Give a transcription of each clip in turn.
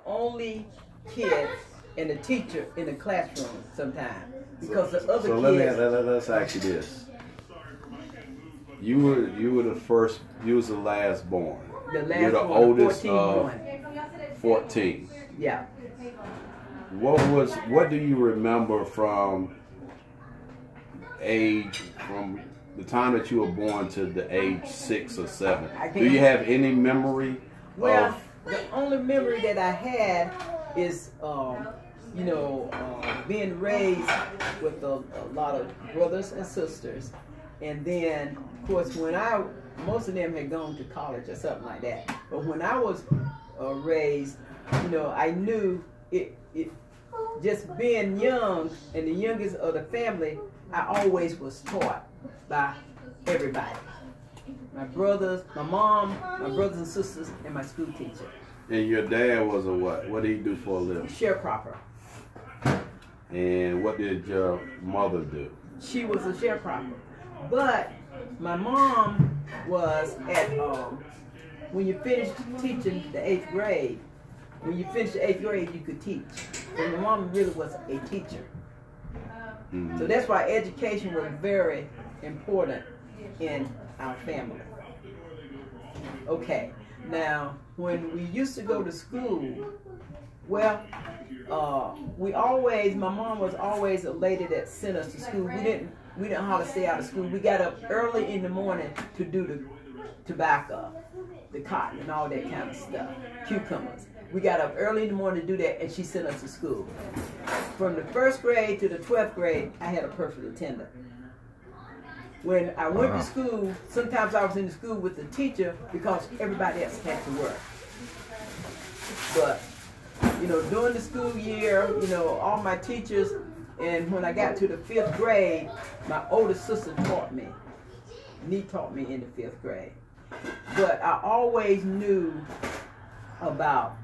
only kid and the teacher in the classroom sometimes because the other so kids. let's ask you this: you were the first. You was the last born. The last You're the one, oldest 14 of born. 14. Yeah. What do you remember from the time that you were born to the age 6 or 7? Do you have any memory? Well, the only memory that I had is, being raised with a lot of brothers and sisters, and then, of course, most of them had gone to college or something like that. But when I was raised, I knew it. Just being young and the youngest of the family, I always was taught by everybody. My brothers, my mom, my brothers and sisters, and my school teacher. And your dad was a what? What did he do for a living? Sharecropper. And what did your mother do? She was a sharecropper. But my mom was at, when you finished teaching the 8th grade, when you finished the 8th grade, you could teach. So my mom really was a teacher. Mm-hmm. So that's why education was very important in our family. Okay, now when we used to go to school, well, my mom was always a lady that sent us to school. We didn't know how to stay out of school. We got up early in the morning to do the tobacco, the cotton, and all that kind of stuff, cucumbers. We got up early in the morning to do that, and she sent us to school. From the 1st grade to the 12th grade, I had a perfect attendant. When I went to school, sometimes I was in the school with the teacher because everybody else had to work. But, during the school year, all my teachers, and when I got to the 5th grade, my older sister taught me. He taught me in the 5th grade. But I always knew about,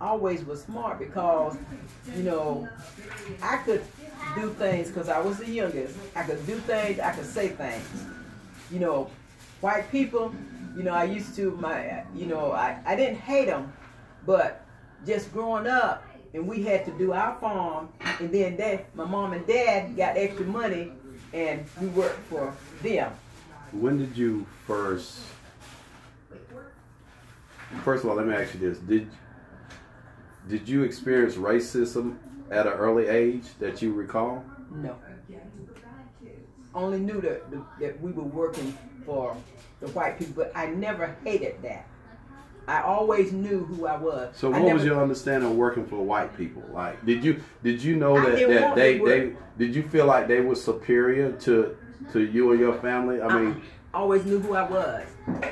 always was smart because, I could do things because I was the youngest. I could do things, I could say things. White people, I used to, I didn't hate them, but just growing up, and we had to do our farm, and then my mom and dad got extra money, and we worked for them. When did you first of all, let me ask you this. Did you experience racism at an early age that you recall? No. Only knew that we were working for the white people, but I never hated that. I always knew who I was. So what was your understanding of working for white people? Like, did you know that did you feel like they were superior to you and your family? I mean, I always knew who I was,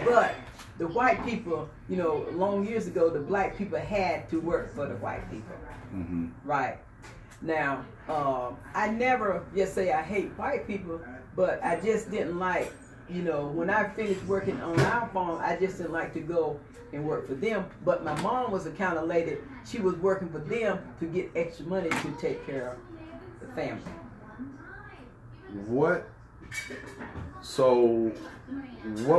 but the white people, long years ago, the black people had to work for the white people. Mm-hmm. Right. Now, I never just say I hate white people, but I just didn't like, when I finished working on our farm, I just didn't like to go and work for them. But my mom was the kind of lady, she was working for them to get extra money to take care of the family. What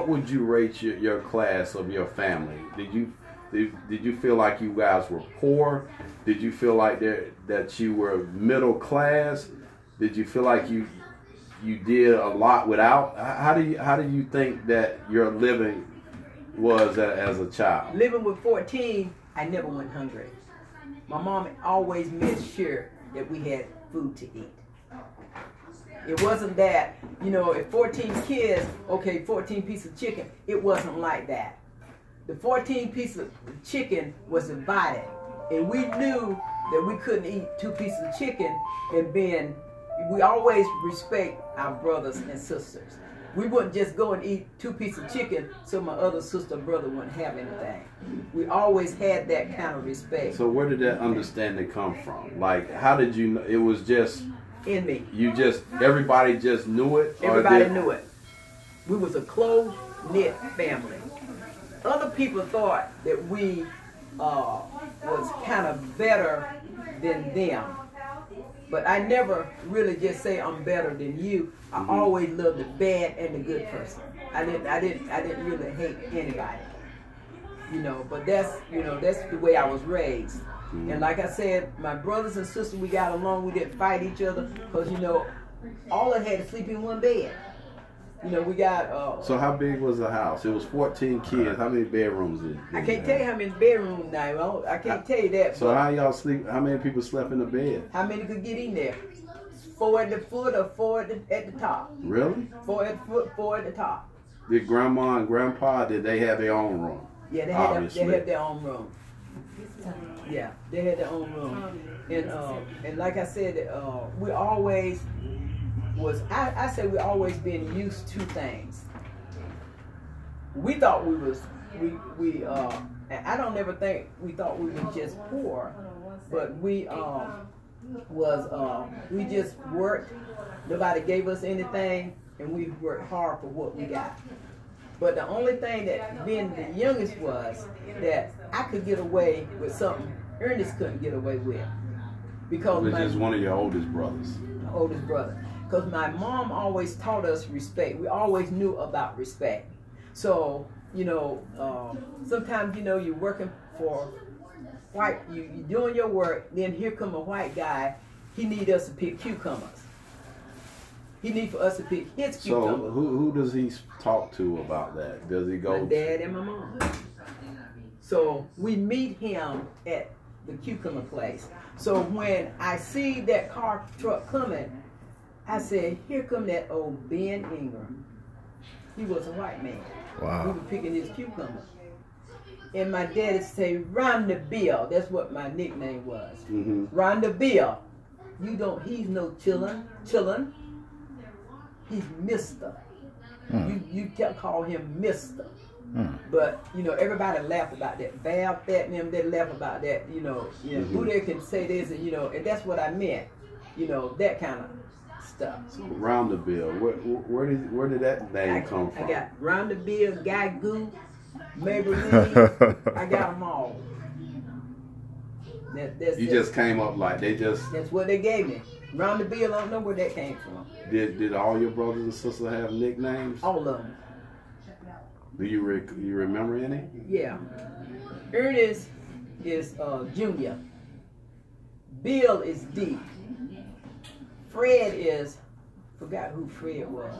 would you rate your class of your family? Did you feel like you guys were poor? Did you feel like that you were middle class? Did you feel like you did a lot without? How do you think that your living was as a child? Living with 14, I never went hungry. My mom always made sure that we had food to eat. It wasn't that, if 14 kids, okay, 14 pieces of chicken, it wasn't like that. The 14 pieces of chicken was divided, and we knew that we couldn't eat 2 pieces of chicken, and then we always respect our brothers and sisters. We wouldn't just go and eat 2 pieces of chicken so my other sister or brother wouldn't have anything. We always had that kind of respect. So where did that understanding come from? Like, how did you know? It was just in me. Everybody just knew it? Everybody knew it. We was a close-knit family. Other people thought that we was kind of better than them. But I never really just say I'm better than you. I always loved the bad and the good person. I didn't really hate anybody. You know, but that's the way I was raised. And like I said, my brothers and sisters, we got along. We didn't fight each other because, you know, all of us had to sleep in one bed. You know, we got... so how big was the house? It was 14 kids. How many bedrooms did I can't tell you how many bedrooms now. I can't tell you that. So how y'all sleep? How many people slept in the bed? How many could get in there? 4 at the foot or 4 at the top. Really? 4 at the foot, 4 at the top. Did grandma and grandpa, did they have their own room? Yeah, they had their own room. Yeah, they had their own room. And like I said, we always was, I say we always been used to things. We thought we was, and I don't ever think we thought we were just poor, but we just worked. Nobody gave us anything, and we worked hard for what we got. But the only thing that being the youngest was that I could get away with something Ernest couldn't get away with. Because which is one of your oldest brothers. My oldest brother. Because my mom always taught us respect. We always knew about respect. So, you know, sometimes, you know, you're working for white, you're doing your work, then here come a white guy, he need us to pick cucumbers. He need for us to pick his cucumbers. So who does he talk to about that? Does he go? My dad and my mom. So we meet him at the cucumber place. So when I see that truck coming, I said, here come that old Ben Ingram. He was a white man. Wow. We were picking his cucumbers. And my daddy say, Rhonda Bill. That's what my nickname was. Rhonda Bill. He's no chillin'. He's Mister. You call him Mister. But, you know, everybody laughed about that. Val, Fat, and them, they laugh about that, you know, who they can say this, and, you know, and that's what I meant, you know, that kind of stuff. So, Rhonda Bill, where did that name come from? I got Rhonda Bill, Guy Goo, Maybelline, I got them all. Just came up like they just... That's what they gave me. Rhonda Bill, I don't know where that came from. Did all your brothers and sisters have nicknames? All of them. Do you remember any? Yeah. Ernest is Junior. Bill is D. Fred is, forgot who Fred was,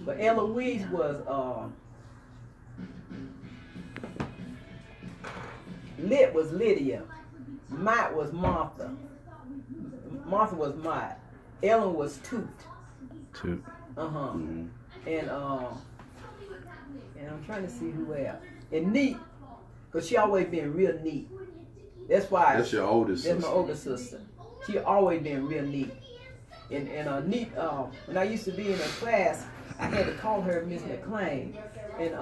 but Eloise was Lit was Lydia. Mott was Martha. Martha was Mott. Ellen was Toot. Toot. And I'm trying to see who else. And Neat, because she always been real neat. That's why. That's your oldest sister. That's my older sister. She always been real neat. And Neat, when I used to be in her class, I had to call her Miss McLean. And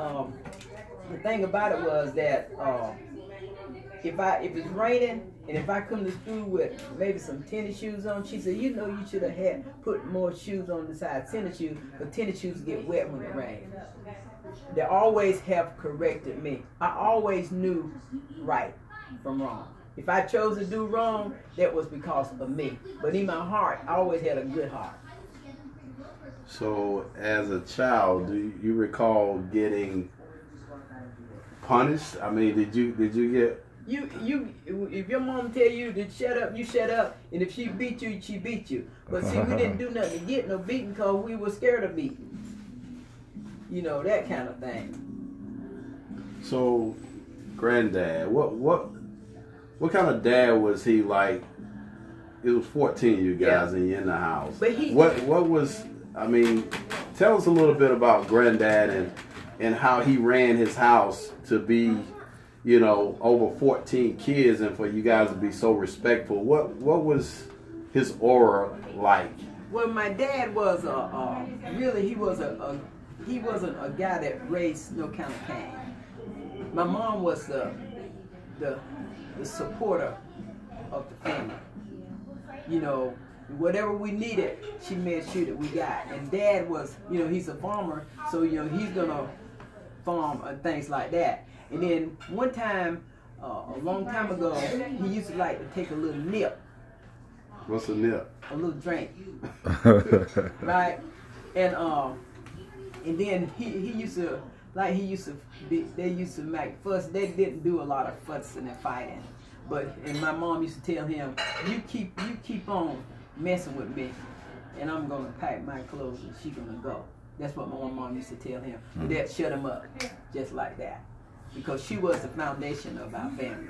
the thing about it was that if it's raining and if I come to school with maybe some tennis shoes on, she said, you know, you should have had put more shoes on besides tennis shoes, but tennis shoes get wet when it rains. They always have corrected me. I always knew right from wrong. If I chose to do wrong, that was because of me. But in my heart, I always had a good heart. So, as a child, do you recall getting punished? I mean, did you get... If your mom tell you to shut up, you shut up. And if she beat you, she beat you. But see, we didn't do nothing to get no beating because we were scared of beating. You know, that kind of thing. So, Granddad, what kind of dad was he like? It was 14 you guys and you're in the house. But what was, I mean, tell us a little bit about Granddad and how he ran his house to be, you know, over 14 kids and for you guys to be so respectful. What was his aura like? Well, my dad was he wasn't a guy that raised no kind of Cain. My mom was the supporter of the family. You know, whatever we needed, she made sure that we got. And Dad was, you know, he's a farmer, so, you know, he's gonna farm and things like that. And then one time, a long time ago, he used to like to take a little nip. What's a nip? A little drink. Right? And then he used to, like he used to be, they used to make fuss. They didn't do a lot of fussing and fighting. And my mom used to tell him, you keep on messing with me, and I'm gonna pack my clothes and she's gonna go. That's what my mom used to tell him. But that shut him up, just like that, because she was the foundation of our family.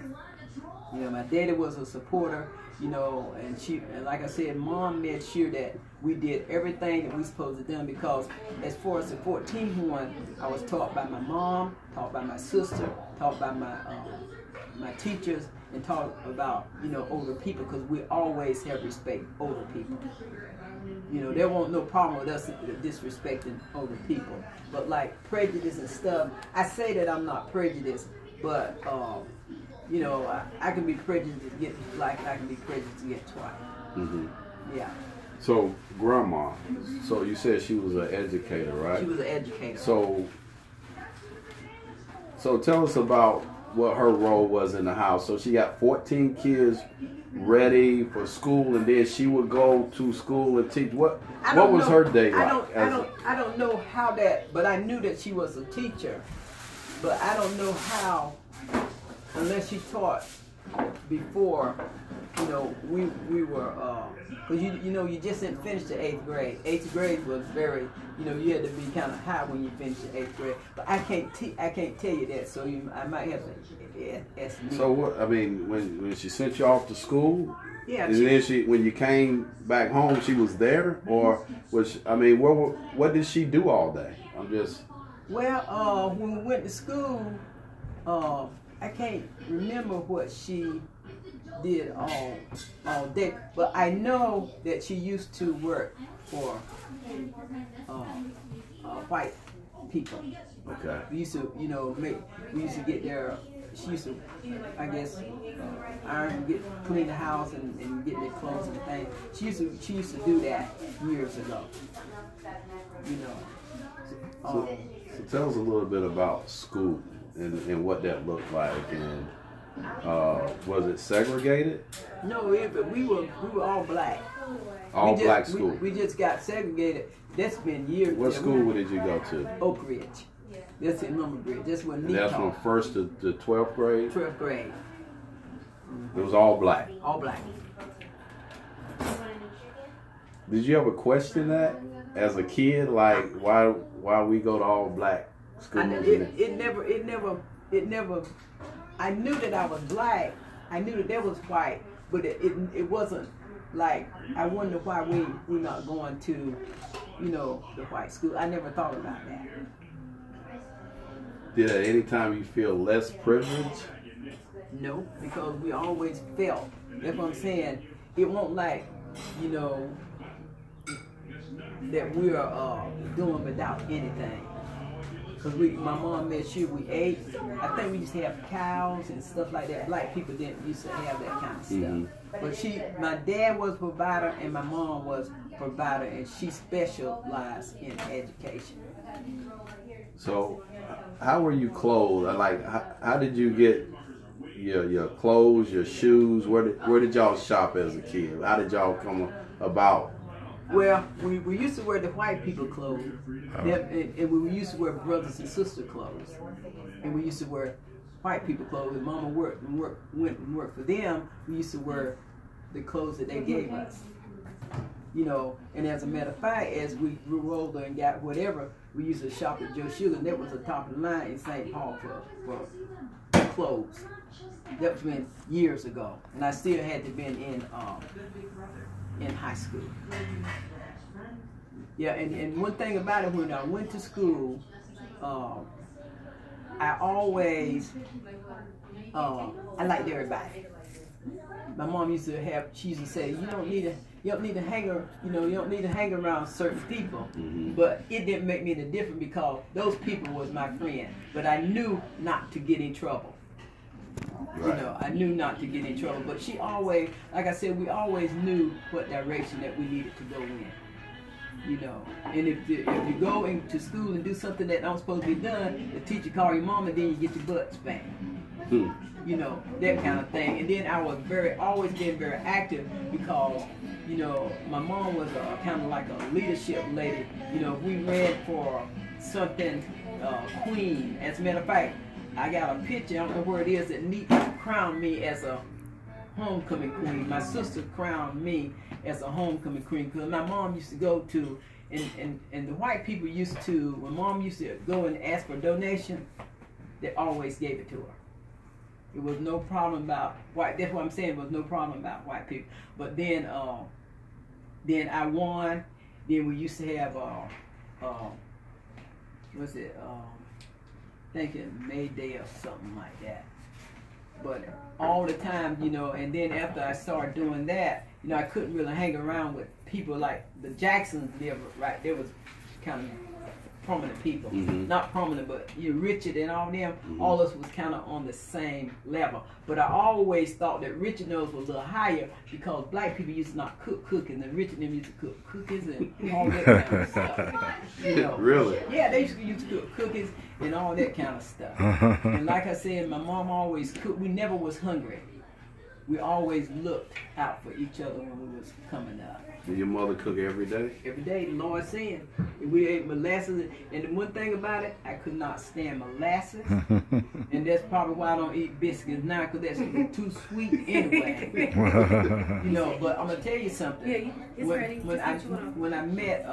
You know, my daddy was a supporter. You know, and like I said, Mom made sure that we did everything that we supposed to do, because as far as the 14th one, I was taught by my mom, taught by my sister, taught by my teachers, and taught about, you know, older people, because we always have respect older people. You know, there won't no problem with us disrespecting older people. But like prejudice and stuff, I say that I'm not prejudiced, but you know, I can be prejudiced to get black, I can be prejudiced to get white. Mm-hmm. Yeah. So, Grandma, so you said she was an educator, right? She was an educator. So tell us about what her role was in the house. So she got 14 kids ready for school, and then she would go to school and teach. What was her day like? I don't know how that, but I knew that she was a teacher. But I don't know how, unless she taught before, you know, we were, because you know, you just didn't finish the 8th grade. 8th grade was very, you know, you had to be kind of high when you finished the 8th grade. But I can't tell you that, so I might have to ask me. So what, I mean, when she sent you off to school, yeah, and then when you came back home, she was there, or was she, I mean, what did she do all day? I'm just. Well, when we went to school, I can't remember what she did all day, but I know that she used to work for white people. Okay. We used to, you know, we used to get their. She used to, I guess, iron, clean the house and get their clothes and things. She used to do that years ago. You know. So tell us a little bit about school and what that looked like, and was it segregated? No, we were all black. All black school. We just got segregated. That's been years. What school did you go to? Oak Ridge. That's in Lumber Bridge. That's where. And that's from 1st to 12th grade. 12th grade. It was all black. All black. Did you ever question that as a kid, like why we go to all black schools? It never. I knew that I was black. I knew that there was white, but it wasn't like I wonder why we're not going to, you know, the white school. I never thought about that. Did at any time you feel less privileged? No, because we always felt. That's what I'm saying. It won't like, you know, that we're doing without anything. Because my mom made sure we ate. I think we used to have cows and stuff like that. Black people didn't used to have that kind of stuff. Mm-hmm. But my dad was a provider and my mom was a provider, and she specialized in education. So, how were you clothed? Like, how did you get your clothes, your shoes? Where did y'all shop as a kid? How did y'all come about? Well, we used to wear the white people clothes, and we used to wear brothers and sister clothes, and we used to wear white people clothes. When Mama went and worked for them, we used to wear the clothes that they gave us. You know, and as a matter of fact, as we grew older and got whatever, we used to shop at Joe Sugar, and that was the top of the line in St. Paul for clothes. That was been years ago, and I still had to been in high school. Yeah, and one thing about it, when I went to school, I always I liked everybody. My mom used to say, you don't need to hang around certain people. Mm-hmm. But it didn't make me any different, because those people was my friend. But I knew not to get in trouble. Right. You know, I knew not to get in trouble. But she always, like I said, we always knew what direction that we needed to go in. You know, and if you go into school and do something that don't supposed to be done, the teacher call your mom, and then you get your butt spanked. You know, that kind of thing. And then I was always been very active, because, you know, my mom was kind of like a leadership lady. You know, if we ran for something queen. As a matter of fact, I got a picture, I don't know where it is, that Neat crowned me as a homecoming queen. My sister crowned me as a homecoming queen because my mom used to go to, and the white people used to, when mom used to go and ask for a donation, they always gave it to her. It was no problem about white, that's what I'm saying, it was no problem about white people. But then I won, then we used to have, what's it, thinking May Day or something like that. But all the time, you know, and then after I started doing that, you know, I couldn't really hang around with people like the Jacksons lived right. There was kind of prominent people, not prominent, but you know, Richard and all them. All of us was kind of on the same level. But I always thought that Richard nose was a little higher because black people used to not cook cookies, and Richard them used to cook cookies and all that kind of stuff. You know, really? Yeah, they used to cook cookies and all that kind of stuff. And like I said, my mom always cooked. We never was hungry. We always looked out for each other when we was coming up. Did your mother cook every day? Every day, the Lord saying. We ate molasses, and the one thing about it, I could not stand molasses, and that's probably why I don't eat biscuits now, because that's too sweet anyway. You know, but I'm gonna tell you something. Yeah, it's ready. When I met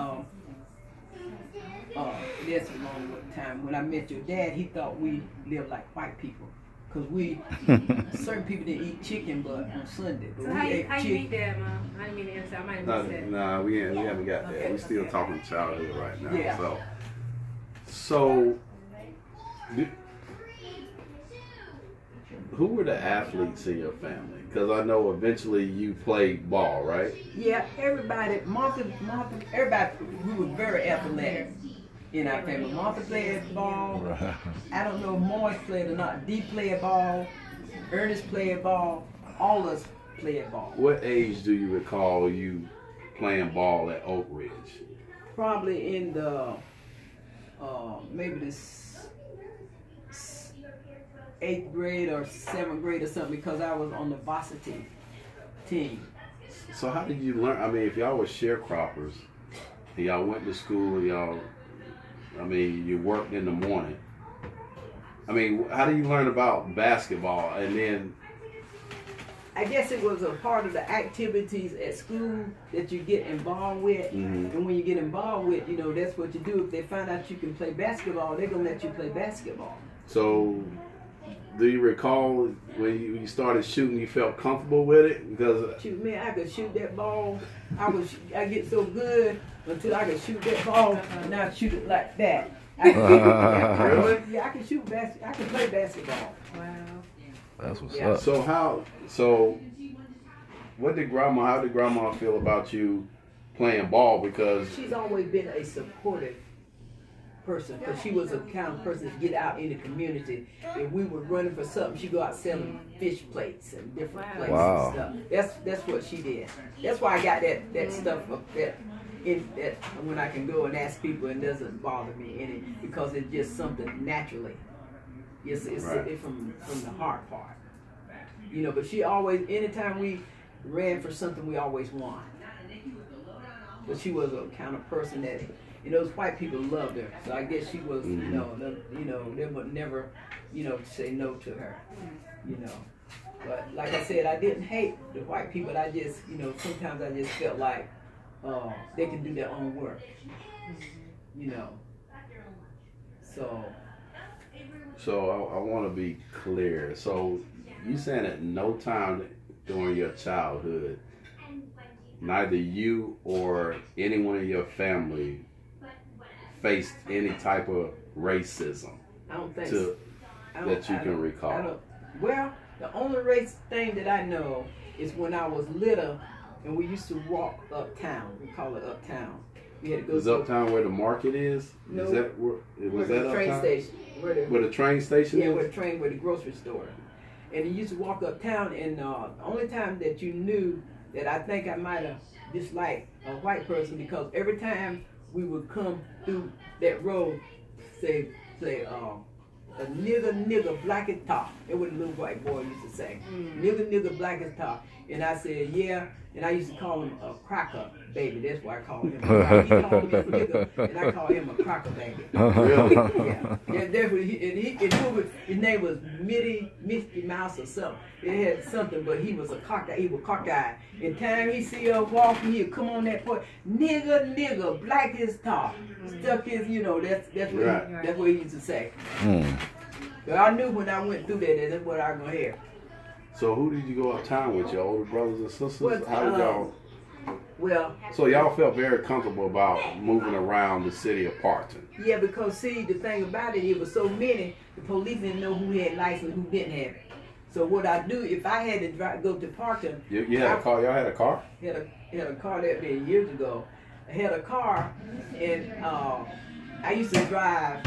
that's a long time. When I met your dad, he thought we lived like white people. Because certain people didn't eat chicken but on Sunday. But so we ate how you chicken. meet that, Mom? I didn't mean to answer. I might have missed that. Nah, we haven't got that. We're still talking childhood right now. Yeah. So who were the athletes in your family? Because I know eventually you played ball, right? Yeah, everybody, Martha, everybody, we were very athletic in our family. Martha played ball. I don't know if Morris played or not. Dee played ball. Ernest played ball. All of us played ball. What age do you recall you playing ball at Oak Ridge? Probably in the, maybe the 8th grade or 7th grade or something, because I was on the varsity team. So how did you learn? I mean, if y'all were sharecroppers, and y'all went to school, you worked in the morning. I mean, how do you learn about basketball? And then, I guess it was a part of the activities at school that you get involved with. And when you get involved with, you know, that's what you do. If they find out you can play basketball, they're going to let you play basketball. So, do you recall when you started shooting, you felt comfortable with it? Because shoot, man, I could shoot that ball. I get so good until I could shoot that ball and not shoot it like that. Really? Yeah, I can shoot I can play basketball. Wow. That's what's up. So how did grandma feel about you playing ball? Because she's always been a supportive person, because she was a kind of person to get out in the community. If we were running for something, she'd go out selling fish plates and different plates and stuff. That's what she did. That's why I got that stuff up there. That when I can go and ask people, it doesn't bother me any, because it's just something naturally. It's from the heart part, you know. But she always, anytime we ran for something, we always won. But she was a kind of person that, you know, those white people loved her. So I guess she was, you know, they would never, you know, say no to her, you know. But like I said, I didn't hate the white people. I just, you know, sometimes I just felt like they can do their own work, you know. So I want to be clear. So you saying at no time during your childhood, neither you or anyone in your family faced any type of racism? I don't think that you can recall. Well, the only race thing that I know is when I was little and we used to walk uptown. We call it uptown. We had to go. Is uptown where the market is? No. Is that where? Was that the train uptown? station? Where the train station is? Yeah, where the grocery store. And you used to walk uptown, and the only time that you knew that I think I might have disliked a white person, because every time we would come through that road, say a nigger, black as tar. That's what the little white boy used to say. Nigger, black as tar. And I said, yeah. And I used to call him a cracker baby. That's why I call him. He called me a nigger, and I call him a cracker baby. Really? Yeah. That's what his name was Misty Mouse or something. It had something, but he was a cockeyed. He was cockeyed. And time he see us walking, he'd come on that point, nigger, black as tar. Stuck his, that's what he used to say. So I knew when I went through that's what I was gonna hear. So who did you go uptown with? Your older brothers and sisters? Well, How did y'all? Well. So y'all felt very comfortable about moving around the city of Parkton. Yeah, because see, the thing about it was so many, the police didn't know who had license, who didn't have it. So what I do, if I had to go to Parkton. You had a car? Y'all had a car? Had a car that many years ago. I had a car, and I used to drive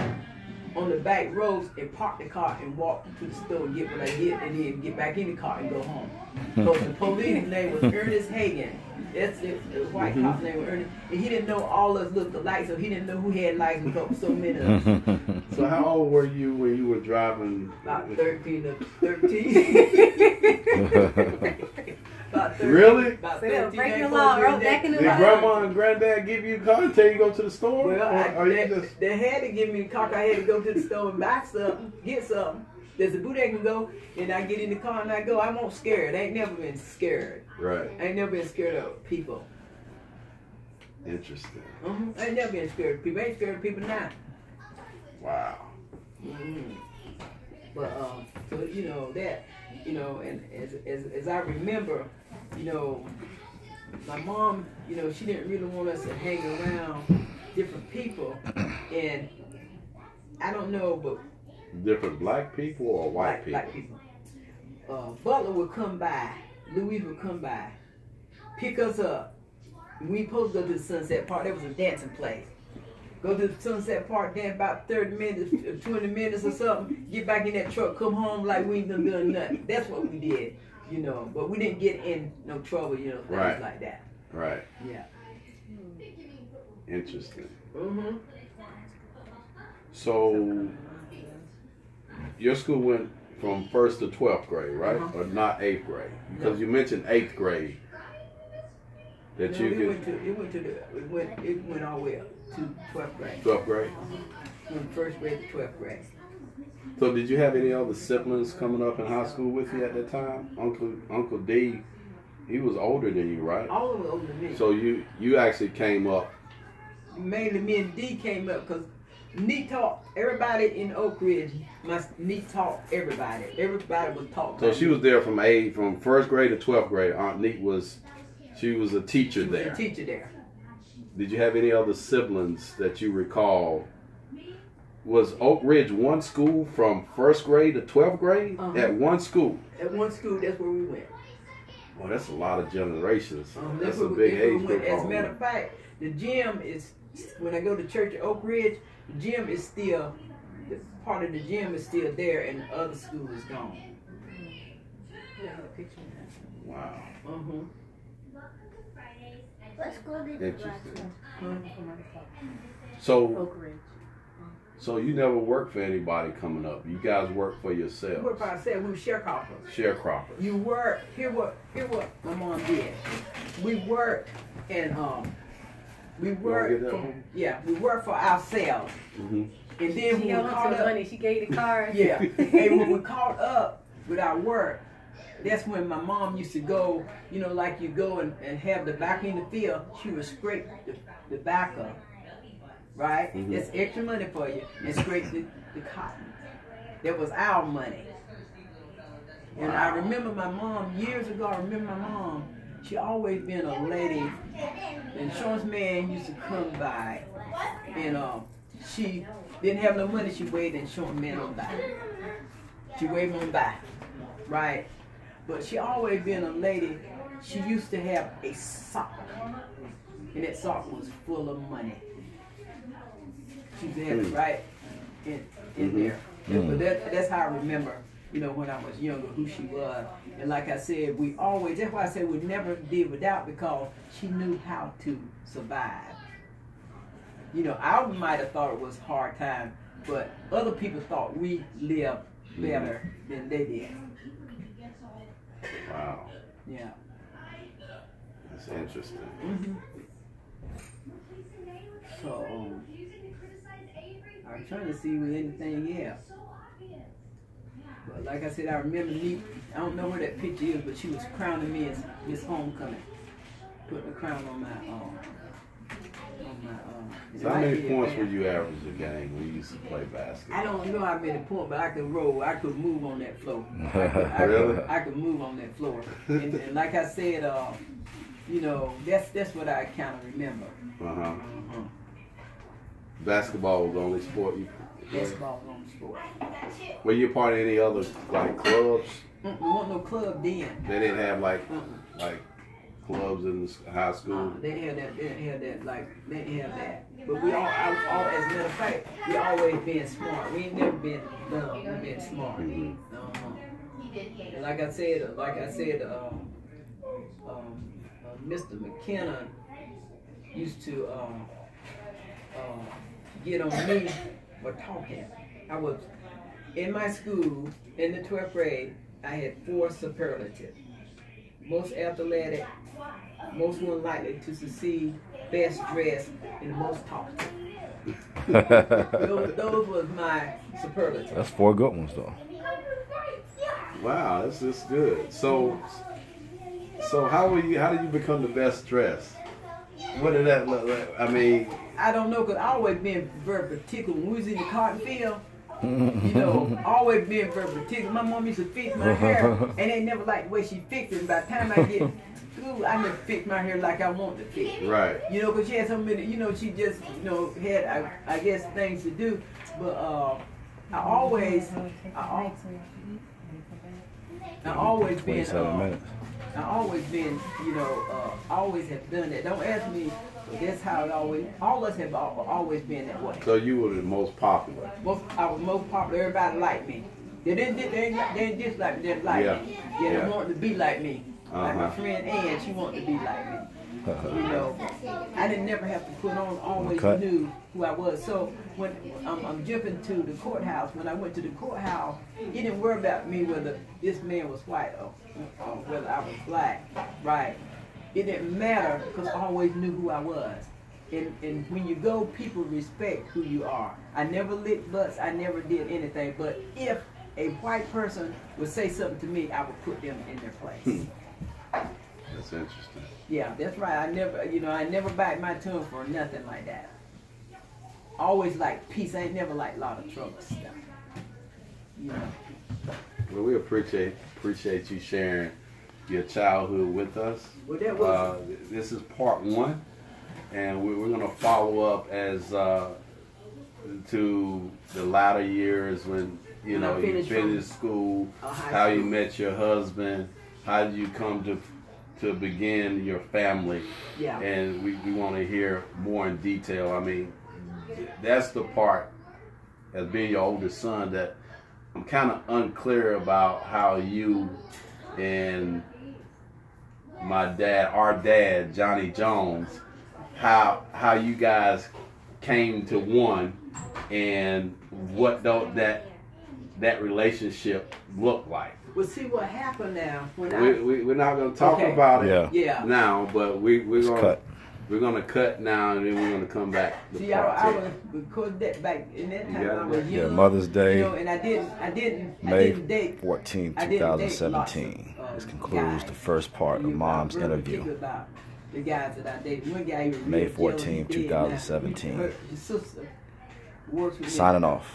on the back roads and park the car and walk to the store and get what I get, and then get back in the car and go home. Because the police name was Ernest Hagan. That's the white cop's name was Ernest. And he didn't know all of us looked alike, so he didn't know who had license because so many of us. So how old were you when you were driving? About 13 or 13. About 13, really? About So they were 13, breaking the 14 law years back in the Did grandma and granddad give you a car and tell you to go to the store? Well, they had to give me a car. I had to go to the store and buy something, get something. There's a boot I can go, and I get in the car and I go. I won't scared. I ain't never been scared. Right. I ain't never been scared of people. Interesting. I ain't never been scared of people. I ain't scared of people now. Wow. But so that, and as I remember, my mom, she didn't really want us to hang around different people, and I don't know, but different black people or white people? Black people. Butler would come by, Louise would come by, pick us up. We supposed to go to the Sunset Park. That was a dancing place. Go to the Sunset Park, dance about 30 minutes, 20 minutes or something, get back in that truck, come home like we ain't done nothing. That's what we did, but we didn't get in no trouble, things like that. Right. Yeah. Interesting. So, your school went from 1st to 12th grade, right? Or not 8th grade? Because you mentioned 8th grade. That No, you could. It went all the way up to 12th grade. 12th grade? From 1st grade to 12th grade. So did you have any other siblings coming up in high school with you at that time? Uncle D, he was older than you, right? All of them older than me. So you actually came up. Mainly me and D came up because Neat taught everybody in Oak Ridge. Neat taught everybody. Everybody was taught. So she was there from 1st grade to 12th grade. Aunt Neat was a teacher there. She was a teacher there. Did you have any other siblings that you recall? Was Oak Ridge one school from 1st grade to 12th grade? At one school? At one school, that's where we went. Well, that's a lot of generations. That's a big age group. As a matter of fact, the gym is, when I go to church at Oak Ridge, the gym is still, part of the gym is still there and the other school is gone. Wow. Interesting. So you never worked for anybody coming up. You guys worked for yourselves. We worked for ourselves. We were sharecroppers. Sharecroppers. You work. Here what my mom did. We worked and we worked. We worked for ourselves. And then when we caught up, money. She gave the card. Yeah. And when we caught up with our work, that's when my mom used to go. Like you go and have the back in the field. She would scrape the back up. Right? That's extra money for you. And scrape the cotton. That was our money. And I remember my mom, years ago, she always been a lady. The insurance man used to come by. And she didn't have no money, she waved the insurance man on by. She waved him by. Right? But she always been a lady. She used to have a sock. And that sock was full of money. She used to have it right in there. But that's how I remember, when I was younger, who she was. And like I said, that's why I said we never did without, because she knew how to survive. I might have thought it was a hard time but other people thought we lived better than they did. Wow. Yeah. That's interesting. So I'm trying to see with anything else. But like I said, I remember me. I don't know where that picture is, but she was crowning me as Miss Homecoming, putting a crown on my So how many points were you average a game when you used to play basketball? I don't know how many points, but I could roll. I could move on that floor. Really? I could move on that floor. And like I said, you know, that's what I kind of remember. Basketball was the only sport you played? Basketball was on the sport. Were you part of any other like clubs? There wasn't no club then. They didn't have like clubs in the high school. They didn't have that. They didn't have that. Like they didn't have that. But we all, as a matter of fact, we always been smart. We ain't never been dumb. We been smart. And like I said, Mr. McKenna used to get on me for talking. I was in my school in the 12th grade. I had 4 superlatives: most athletic, most one likely to succeed, best dressed, and most talkative. those was my superlatives. That's 4 good ones though. Wow, that's good. So how did you become the best dressed? What did that look like? I mean, I don't know, because I always been very particular. When we was in the cotton field, you know, always been very particular. My mom used to fix my hair, and they never liked the way she fixed it. And by the time I get through, I never fixed my hair like I wanted to fix it. right. You know, because she had so many, you know, she just, you know, had, I guess, things to do. But I always been, 27 minutes. I always been, you know, always have done that. Don't ask me, but that's how it always, all of us have always been that way. So you were the most popular. I was most popular. Everybody liked me. They didn't dislike me. They liked me. Yeah, they wanted to be like me. Like my friend Ann, she wanted to be like me. You know, I didn't never have to put on. Always knew who I was. So when I'm jumping to the courthouse, when I went to the courthouse, he didn't worry about me whether this man was white or whether I was black. Right? It didn't matter because I always knew who I was. And when you go, people respect who you are. I never licked butts. I never did anything. But if a white person would say something to me, I would put them in their place. That's interesting. Yeah, that's right. I never bite my tongue for nothing like that. Always like peace. I ain't never like a lot of trouble stuff. You know. Well, we appreciate you sharing your childhood with us. Well, that was this is part 1, and we're going to follow up as to the latter years when you finished school, how you met your husband, how did you come to begin your family, and we want to hear more in detail. I mean, that's the part, as being your oldest son, that I'm kind of unclear about how you and our dad, Johnny Jones, how you guys came to one, and what that relationship looked like. Well, see what happened now. We're not going to talk about it now, but we're going to cut now, and then we're going to come back to part 2. Because back in that time I was young. Yeah, Mother's Day. You know, and I didn't May date 14, 2017. This concludes the first part of Mom's interview. About the guys that I dated. One guy, May 14, 2017. His sister works with Signing off.